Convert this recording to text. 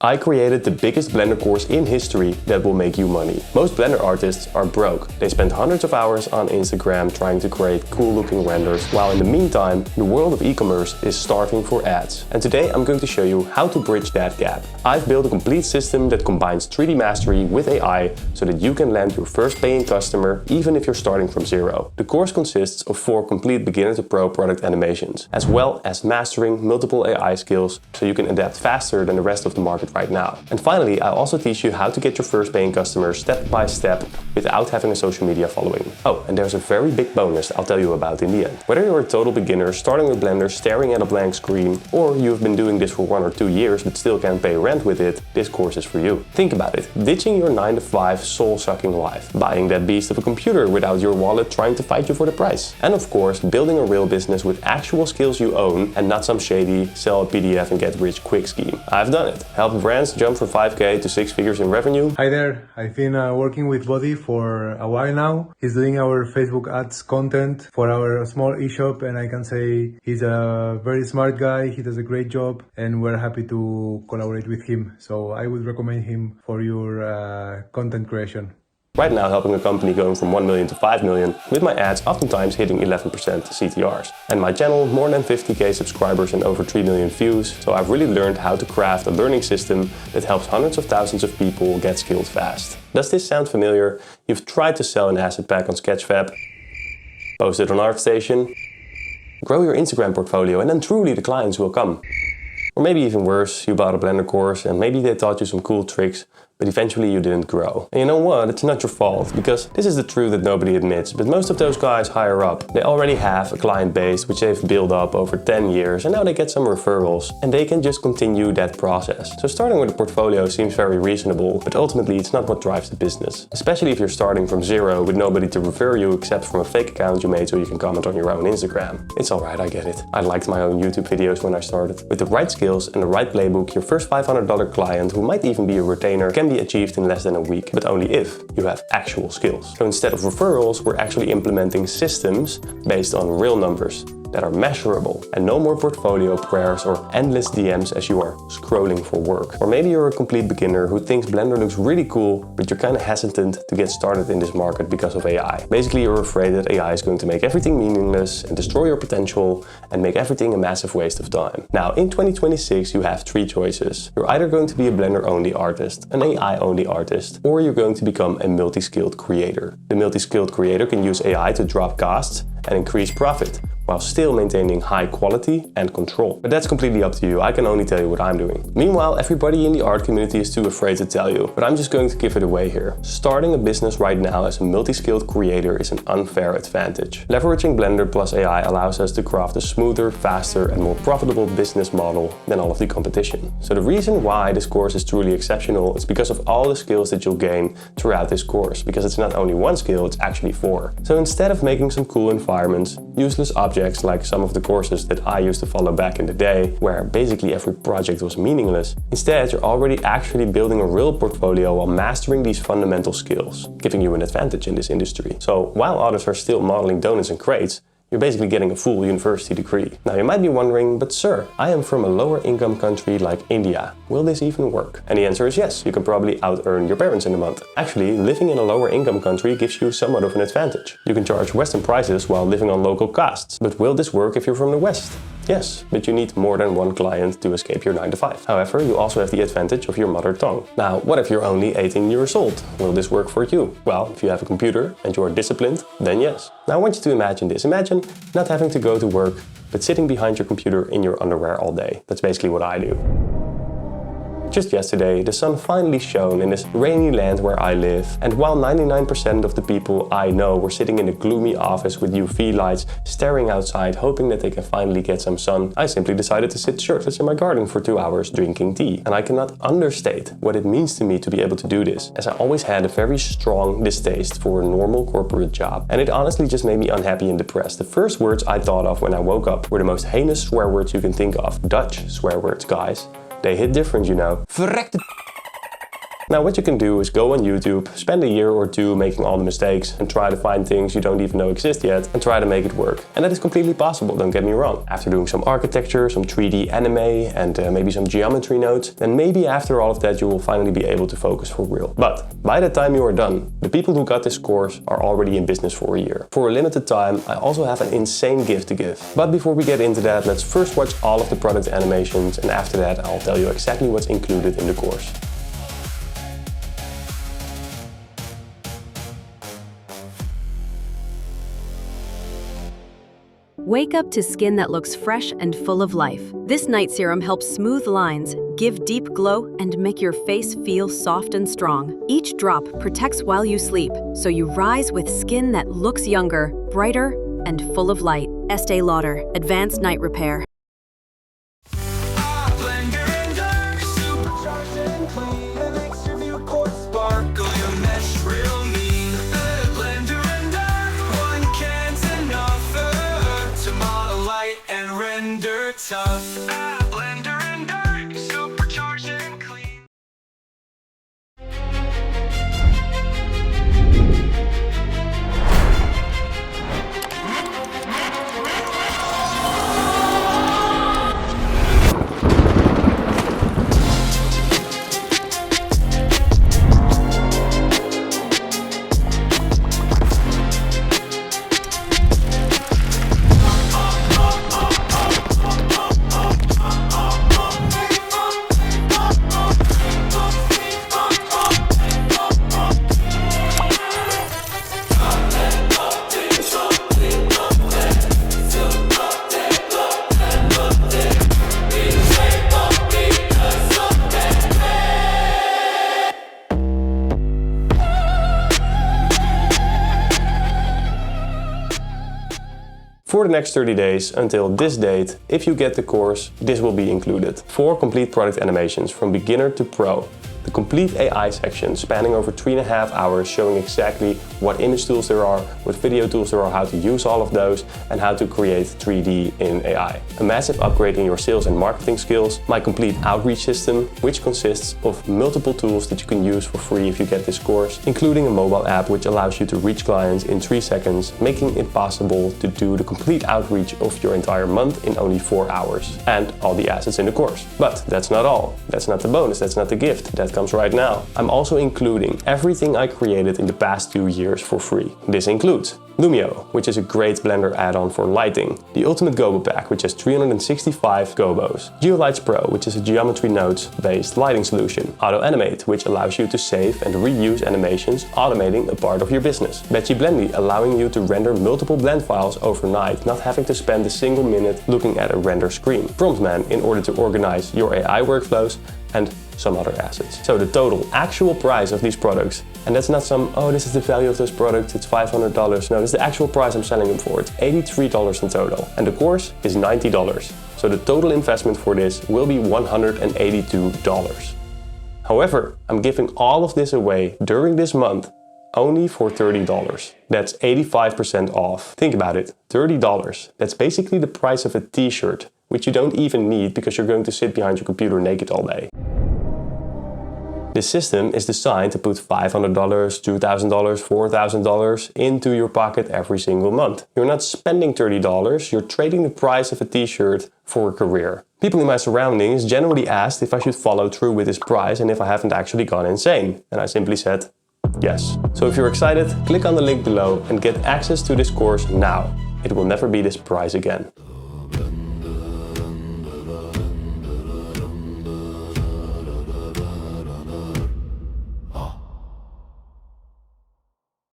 I created the biggest Blender course in history that will make you money. Most Blender artists are broke. They spend hundreds of hours on Instagram trying to create cool looking renders, while in the meantime, the world of e-commerce is starving for ads. And today I'm going to show you how to bridge that gap. I've built a complete system that combines 3D mastery with AI so that you can land your first paying customer even if you're starting from zero. The course consists of 4 complete beginner to pro product animations, as well as mastering multiple AI skills so you can adapt faster than the rest of the market right now. And finally, I'll also teach you how to get your first paying customer step by step without having a social media following. Oh, and there's a very big bonus I'll tell you about in the end. Whether you're a total beginner starting with Blender, staring at a blank screen, or you've been doing this for 1 or 2 years but still can't pay rent with it, this course is for you. Think about it, ditching your 9-to-5 soul-sucking life, buying that beast of a computer without your wallet trying to fight you for the price, and of course building a real business with actual skills you own and not some shady sell a PDF and get rich quick scheme. I've done it. Helped brands jump from 5K to 6 figures in revenue. Hi there, I've been working with Bodhi for a while now. He's doing our Facebook ads content for our small e-shop, and I can say he's a very smart guy, he does a great job, and we're happy to collaborate with him. So I would recommend him for your content creation. Right now helping a company going from 1 million to 5 million, with my ads oftentimes hitting 11% CTRs. And my channel more than 50k subscribers and over 3 million views, so I've really learned how to craft a learning system that helps hundreds of thousands of people get skilled fast. Does this sound familiar? You've tried to sell an asset pack on Sketchfab, post it on ArtStation, grow your Instagram portfolio, and then truly the clients will come. Or maybe even worse, you bought a Blender course and maybe they taught you some cool tricks, but eventually you didn't grow. And you know what? It's not your fault, because this is the truth that nobody admits, but most of those guys higher up, they already have a client base which they've built up over 10 years, and now they get some referrals, and they can just continue that process. So starting with a portfolio seems very reasonable, but ultimately it's not what drives the business. Especially if you're starting from zero with nobody to refer you except from a fake account you made so you can comment on your own Instagram. It's alright, I get it. I liked my own YouTube videos when I started. With the right skills and the right playbook, your first $500 client, who might even be a retainer, can be achieved in less than a week, but only if you have actual skills. So instead of referrals, we're actually implementing systems based on real numbers that are measurable, and no more portfolio prayers or endless DMs as you are scrolling for work. Or maybe you're a complete beginner who thinks Blender looks really cool, but you're kind of hesitant to get started in this market because of AI. Basically, you're afraid that AI is going to make everything meaningless and destroy your potential and make everything a massive waste of time. Now, in 2026, you have 3 choices. You're either going to be a Blender-only artist, an AI-only artist, or you're going to become a multi-skilled creator. The multi-skilled creator can use AI to drop costs and increase profit, while still maintaining high quality and control. But that's completely up to you, I can only tell you what I'm doing. Meanwhile, everybody in the art community is too afraid to tell you, but I'm just going to give it away here. Starting a business right now as a multi-skilled creator is an unfair advantage. Leveraging Blender plus AI allows us to craft a smoother, faster, and more profitable business model than all of the competition. So the reason why this course is truly exceptional is because of all the skills that you'll gain throughout this course, because it's not only 1 skill, it's actually 4. So instead of making some cool environments, useless objects like some of the courses that I used to follow back in the day, where basically every project was meaningless, instead you're already actually building a real portfolio while mastering these fundamental skills, giving you an advantage in this industry. So while others are still modeling donuts and crates, you're basically getting a full university degree. Now you might be wondering, but sir, I am from a lower income country like India. Will this even work? And the answer is yes, you can probably out-earn your parents in a month. Actually, living in a lower income country gives you somewhat of an advantage. You can charge Western prices while living on local costs. But will this work if you're from the West? Yes, but you need more than 1 client to escape your 9-to-5. However, you also have the advantage of your mother tongue. Now, what if you're only 18 years old? Will this work for you? Well, if you have a computer and you are disciplined, then yes. Now I want you to imagine this. Imagine not having to go to work, but sitting behind your computer in your underwear all day. That's basically what I do. Just yesterday, the sun finally shone in this rainy land where I live, and while 99% of the people I know were sitting in a gloomy office with UV lights staring outside hoping that they can finally get some sun, I simply decided to sit shirtless in my garden for 2 hours drinking tea. And I cannot understate what it means to me to be able to do this, as I always had a very strong distaste for a normal corporate job, and it honestly just made me unhappy and depressed. The first words I thought of when I woke up were the most heinous swear words you can think of. Dutch swear words, guys. They hit different, you know. Verrekte Now what you can do is go on YouTube, spend a year or two making all the mistakes and try to find things you don't even know exist yet and try to make it work. And that is completely possible, don't get me wrong. After doing some architecture, some 3D anime and maybe some geometry nodes, then maybe after all of that you will finally be able to focus for real. But by the time you are done, the people who got this course are already in business for a year. For a limited time, I also have an insane gift to give. But before we get into that, let's first watch all of the product animations, and after that I'll tell you exactly what's included in the course. Wake up to skin that looks fresh and full of life. This night serum helps smooth lines, give deep glow, and make your face feel soft and strong. Each drop protects while you sleep, so you rise with skin that looks younger, brighter, and full of light. Estee Lauder Advanced Night Repair. Tough. Blender and dark, supercharged and clean. For the next 30 days until this date, if you get the course, this will be included. 4 complete product animations from beginner to pro. The complete AI section spanning over 3.5 hours, showing exactly what image tools there are, what video tools there are, how to use all of those, and how to create 3D in AI. A massive upgrade in your sales and marketing skills, my complete outreach system, which consists of multiple tools that you can use for free if you get this course, including a mobile app which allows you to reach clients in 3 seconds, making it possible to do the complete outreach of your entire month in only 4 hours, and all the assets in the course. But that's not all. That's not the bonus, that's not the gift. That comes right now. I'm also including everything I created in the past 2 years for free. This includes Lumio, which is a great Blender add-on for lighting, the Ultimate Gobo Pack, which has 365 gobos, GeoLights Pro, which is a geometry nodes-based lighting solution, AutoAnimate, which allows you to save and reuse animations, automating a part of your business, Betchy Blendy, allowing you to render multiple blend files overnight, not having to spend a single minute looking at a render screen, Promptman, in order to organize your AI workflows, and some other assets. So the total actual price of these products, and that's not some, oh, this is the value of this product, it's $500. No, this is the actual price I'm selling them for. It's $83 in total. And the course is $90. So the total investment for this will be $182. However, I'm giving all of this away during this month only for $30. That's 85% off. Think about it, $30. That's basically the price of a t-shirt, which you don't even need because you're going to sit behind your computer naked all day. This system is designed to put $500, $2,000, $4,000 into your pocket every single month. You're not spending $30, you're trading the price of a t-shirt for a career. People in my surroundings generally asked if I should follow through with this price and if I haven't actually gone insane. And I simply said, yes. So if you're excited, click on the link below and get access to this course now. It will never be this price again.